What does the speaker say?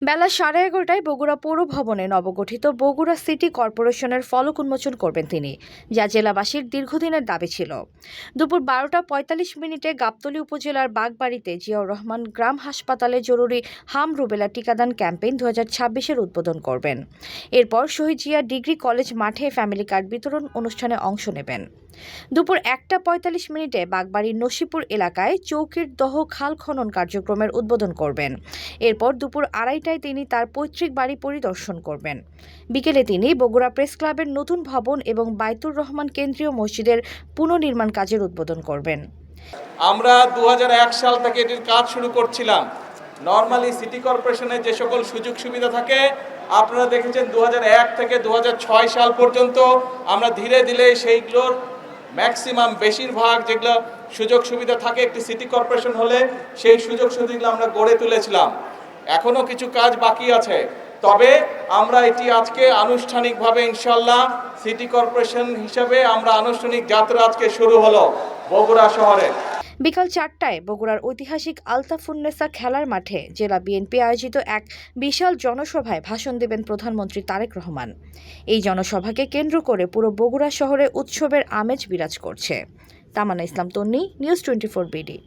বেলা 11:30টায় বগুড়া পৌর ভবনে নবগঠিত বগুড়া সিটি কর্পোরেশনের ফলক উন্মোচন করবেন তিনি, যা জেলাবাসীর দীর্ঘদিনের দাবি ছিল। দুপুর 12টা 45 মিনিটে গাবতলী উপজেলার বাগবাড়িতে জিয়াউর রহমান গ্রাম হাসপাতালে জরুরি হাম রুবেলা টিকাদান ক্যাম্পেইন 2026-এর উদ্বোধন করবেন। এরপর শহীদ জিয়া ডিগ্রি কলেজ মাঠে ফ্যামিলি কার্ড বিতরণ অনুষ্ঠানে অংশ নেবেন। দুপুর 1টা 45 মিনিটে বাগবাড়ির নসিপুর এলাকায় চৌকির দহ খাল খনন কার্যক্রমের উদ্বোধন করবেন। এরপর দুপুর 2:30টায় তিনি তার পৈতৃক বাড়ি পরিদর্শন করবেন। বিকেলে তিনি বগুড়া প্রেস ক্লাবের নতুন ভবন এবং বাইতুর রহমান কেন্দ্রীয় মসজিদের পুনর্নির্মাণ কাজের উদ্বোধন করবেন। আমরা 2001 সাল থেকে এটির কাজ শুরু করছিলাম। নরমালি সিটি কর্পোরেশনের যে সকল সুযোগ সুবিধা থাকে আপনারা দেখেছেন 2001 থেকে 2006 সাল পর্যন্ত আমরা ধীরে ধীরে সেইগুলোর ম্যাক্সিমাম বেশিরভাগ যেগুলো সুযোগ সুবিধা থাকে একটি সিটি কর্পোরেশন হলে সেই সুযোগ সুবিধাগুলো আমরা গড়ে তুলেছিলাম। এখনো কিছু কাজ বাকি আছে, তবে আমরা এটি আজকে আনুষ্ঠানিকভাবে ইনশাল্লাহ সিটি কর্পোরেশন হিসাবে আমরা আনুষ্ঠানিক যাত্রা আজকে শুরু হলো বগুড়া শহরে। বিকাল 4টায় বগুড়ার ঐতিহাসিক আলতাফুন্নেসা খেলার মাঠে জেলা বিএনপি আয়োজিত এক বিশাল জনসভায় ভাষণ দেবেন প্রধানমন্ত্রী তারেক রহমান। এই জনসভাকে কেন্দ্র করে পুরো বগুড়া শহরে উৎসবের আমেজ বিরাজ করছে। তামান্না ইসলাম তন্নি, নিউজ 24 বিডি।